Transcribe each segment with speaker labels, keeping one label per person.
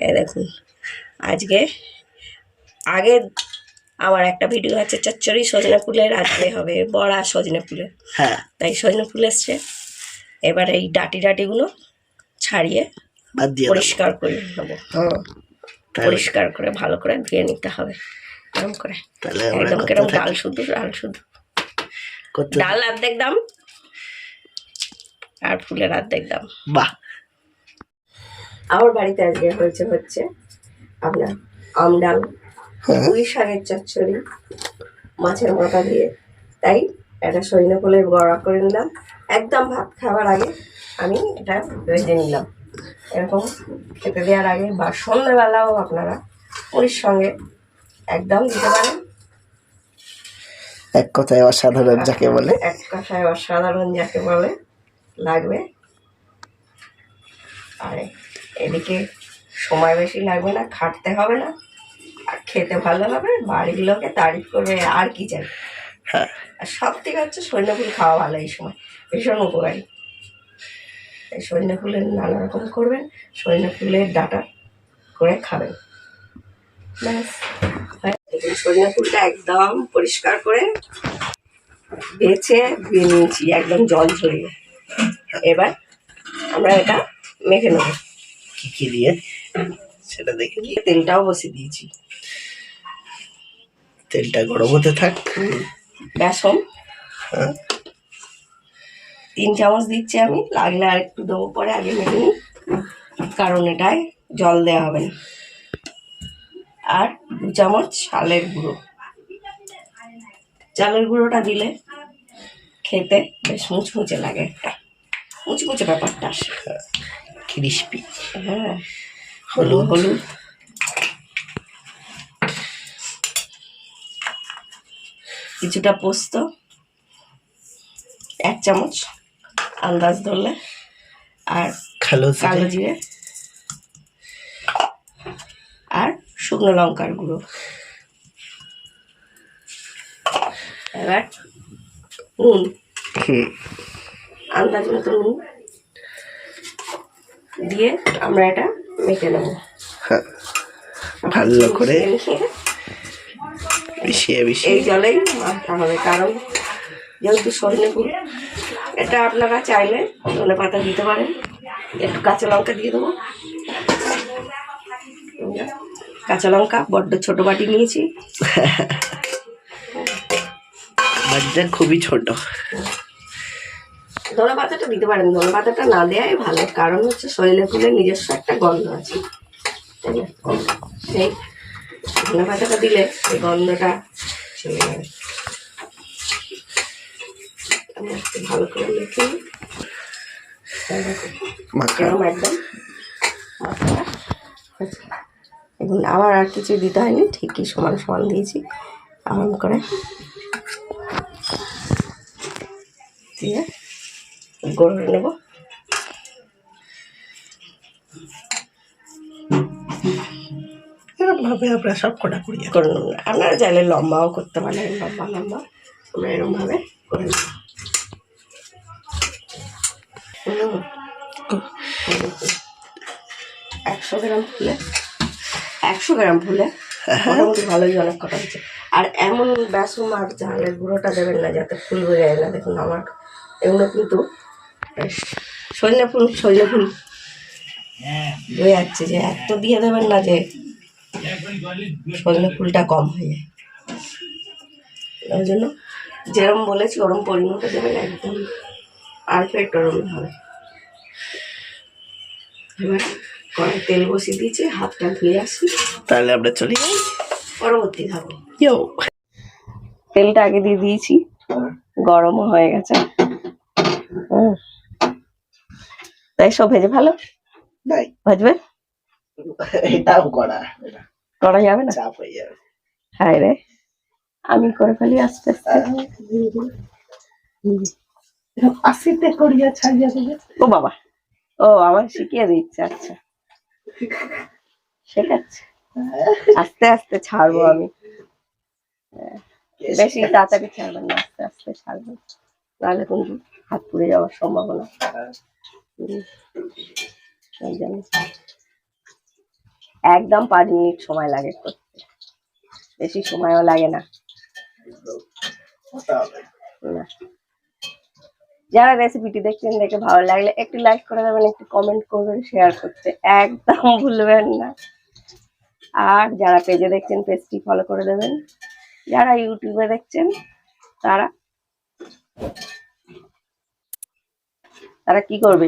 Speaker 1: এই দেখুন আজকে আগে আমার একটা ভিডিও আছে চচ্চড়ি সজনে ফুলের, আজকে হবে বড়া সজনে ফুলের।
Speaker 2: হ্যাঁ,
Speaker 1: তাই সজনে ফুল এসছে। এবার এই ডাটিগুলো ছাড়িয়ে
Speaker 2: বাদ দিয়ে
Speaker 1: পরিষ্কার করে নেবো। হ্যাঁ, পরিষ্কার করে ভালো করে ধুয়ে নিতে হবে এরকম করে। একদম কেরম ডাল শুধু ডাল অর্ধেক দাম আর ফুলের অর্ধেক দাম।
Speaker 2: বাহ।
Speaker 1: আমার বাড়িতে আজকে হচ্ছে আপনার আম ডাল, পুঁই শাকের চচ্চড়ি, মাছের মাথা দিয়ে। তাই একটা সজনে ফুলের বড়া করে নিলাম। একদম ভাত খাবার আগে আমি এটা ভেজে নিলাম। এরকম খেতে দেওয়ার আগে বা সন্ধ্যেবেলাও আপনারা পুরীর সঙ্গে একদম দিতে পারেন।
Speaker 2: এক কথায় অসাধারণ যাকে বলে,
Speaker 1: এক কথায় অসাধারণ যাকে বলে লাগবে। আর এদিকে সময় বেশি লাগবে না, খাটতে হবে না, আর খেতে ভালো হবে, বাড়ির লোকে তারিফ করবে, আর কি চাই। আর সব থেকে হচ্ছে সজনে ফুল খাওয়া ভালো এই সময়, ভীষণ উপকারী। এই সজনে ফুলের নানা রকম করবেন, সজনে ফুলের ডাঁটা করে খাবেন। ব্যাস, সজনে ফুলটা একদম পরিষ্কার করে বেছে ধুয়ে নিয়েছি, একদম জল ঝরিয়ে। এবার আমরা এটা মেখে নেব।
Speaker 2: কি দিয়ে সেটা দেখে
Speaker 1: তেলটাও বসিয়ে দিয়েছি,
Speaker 2: তেলটা গরম হতে থাক।
Speaker 1: বেসন 3 চামচ দিচ্ছি আমি, লাগলে আর একটু দেবো পরে, আগে মেখে নিই, কারণ এটায় জল দেওয়া হবে না। আর 2 চামচ চালের গুঁড়ো। চালের গুঁড়োটা দিলে খেতে বেশ মুচমুচে লাগে, একটা মুচমুচে ব্যাপারটা আসে,
Speaker 2: ক্রিস্পি।
Speaker 1: হ্যাঁ, হলুদ কিছুটা পোস্ত, 1 চামচ আন্দাজ ধরলে, আর কালো জিরে, আর শুকনো লঙ্কার গুঁড়ো। এবার নুন, আন্দাজ মতো নুন দিয়ে আমরা এটা মেখে নেব
Speaker 2: ভালো করে, মিশিয়ে
Speaker 1: এই জলেই মাখতে হবে। কারণ যেহেতু সজনে ফুল, এটা আপনারা চাইলে ধনে পাতা দিতে পারেন, একটু কাঁচা লঙ্কা দিয়ে দেবো। কাঁচা লঙ্কা বড্ড ছোট বাটি নিয়েছি,
Speaker 2: বাটিটা খুবই ছোট।
Speaker 1: ধনে পাতাটা দিতে পারেন, ধনে পাতাটা না দেওয়াই ভালো, কারণ হচ্ছে সজনে ফুলের নিজস্ব একটা গন্ধ আছে, সেই ধনে পাতাটা দিলে সেই গন্ধটা চলে যাবে। আমি একটু ভালো করে মেখে একদম এখন আবার আর কিছু দিতে হয়নি, ঠিকই সমান সমান দিয়েছি। আরাম করে দিয়ে গড়ে নেব।
Speaker 2: এরকম ভাবে আমরা সব কটা করে
Speaker 1: নেব। আপনারা চাইলে লম্বাও করতে পারেন, লম্বা আমরা এরকম ভাবে করে নেব। 100 গ্রাম ফুলে মোটামুটি ভালোই অনেক কটা হচ্ছে। আর এমন বেসন আর চালের গুঁড়োটা দেবেন না যাতে ফুল বোঝা যায় না। দেখুন আমার এগুলো কিন্তু সজনে ফুল বোঝা যাচ্ছে যে এত দিয়ে দেবেন না যে সজনে ফুলটা কম হয়ে যায়। ওই জন্য যেরকম বলেছি ওরম পরিমাণটা দেবেন, একদম পারফেক্ট ওরম হবে। এবার কড়াই তেল বসিয়ে দিয়েছি, হাতটা ধুয়ে আসি,
Speaker 2: তাহলে আমরা চলি
Speaker 1: পরবর্তী ধাপে। তেলটা আগে দিয়ে দিয়েছি, গরমও হয়ে গেছে। তাই সব ভেজে ভালো ভাজবে,
Speaker 2: এটাও করা
Speaker 1: যাবে না,
Speaker 2: চাপ হয়ে যাবে।
Speaker 1: হ্যাঁ রে, আমি করে ফেলি আস্তে আস্তে। ও বাবা, ও আমার শিখিয়ে দিচ্ছে। আচ্ছা, শেখাচ্ছে, আস্তে আস্তে ছাড়বো আমি, বেশি তাড়াতাড়ি ছাড়বেন না, আস্তে আস্তে ছাড়বেন, নাহলে কিন্তু হাত পুড়ে যাওয়ার সম্ভাবনা। একদম 5 মিনিট সময় লাগে করতে, বেশি সময়ও লাগে না। না। যারা রেসিপিটি দেখছেন দেখে ভালো লাগলে একটু লাইক করে দেবেন, একটু কমেন্ট করবেন, শেয়ার করতে একদম ভুলবেন না। আর যারা পেজে দেখছেন পেজটি ফলো করে দেবেন। যারা ইউটিউবে দেখছেন তারা তারা কি করবে,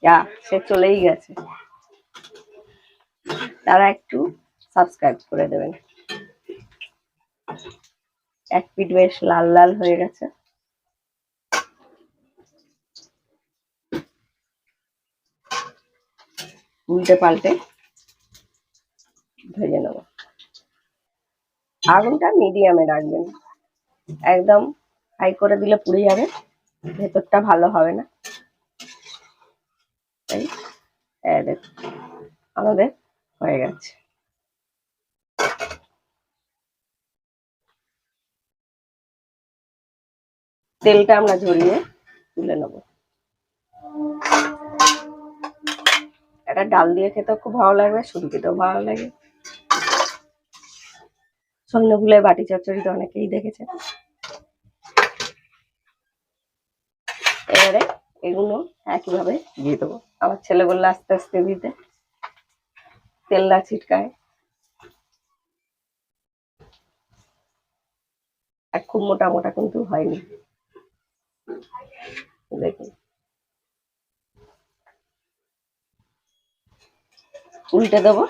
Speaker 1: যা সে চলেই গেছে, তারা একটু সাবস্ক্রাইব করে দেবেন। এক পিঠ বেশ লাল লাল হয়ে গেছে, উল্টে পাল্টে ভেজে নেব। আগুনটা মিডিয়ামে রাখবেন, একদম হাই করে দিলে পুড়ে যাবে, ভেতরটা ভালো হবে না। তাই আমাদের হয়ে গেছে। তেলটা আমরা ঝরিয়ে তুলে নেব। এটা ডাল দিয়ে খেতেও খুব ভালো লাগবে, শুধু খেতেও ভালো লাগে। সন্ধ্যে ফুলের বাটি চচ্চড়ি তো অনেকেই দেখেছে। এবারে এগুলো একইভাবে দিয়ে দেবো। আমার ছেলে বললো আস্তে আস্তে দিতে, তেল না ছিটকায়। আর খুব মোটা মোটা কিন্তু হয়নি, দেখুন। উল্টে দেবো।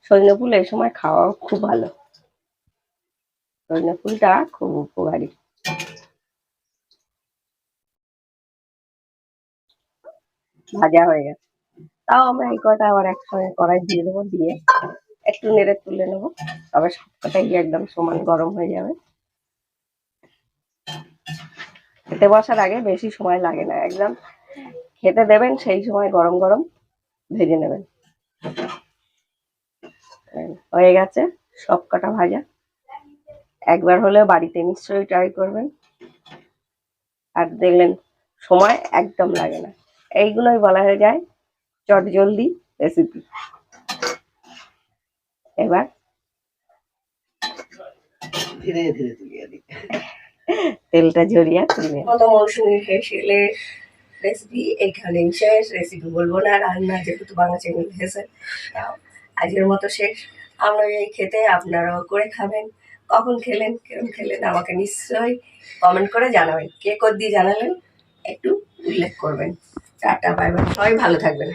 Speaker 1: সজনে ফুল এই সময় খাওয়াও খুব ভালো, সজনে ফুলটা খুব উপকারী। ভাজা হয়ে গেছে, তাও আমরা এই কটা আবার একসঙ্গে কড়াই দিয়ে দেবো, দিয়ে একটু নেড়ে তুলে নেবো। তবে সবকটাই একদম সমান গরম হয়ে যাবে। খেতে বসার আগে বেশি সময় লাগে না, একদম খেতে দেবেন সেই সময় গরম গরম ভেজে নেবেন। হয়ে গেছে সব কটা ভাজা। একবার হলেও বাড়িতে নিশ্চয়ই ট্রাই করবেন, আর দেখলেন সময় একদম লাগে না। এইগুলোই বলা হয়ে যায় চটজলদি রেসিপি। এবার
Speaker 2: ধীরে ধীরে তুলিয়ে দিই,
Speaker 1: তেলটা ঝরিয়ে তুলে। কত মৌসুমী হেসেলের রেসিপি এখানেই শেষ। রেসিপি বলবো না, রান্না যেহেতু বাংলা চ্যানেল হেসেল, আজকের মতো শেষ। আমরা এই খেতে আপনারাও করে খাবেন। কখন খেলেন, কেমন খেলেন আমাকে নিশ্চয়ই কমেন্ট করে জানাবেন। কে কোদ দিয়ে জানালেন একটু উল্লেখ করবেন। টাটা, বাই বাই, সবাই ভালো থাকবেন।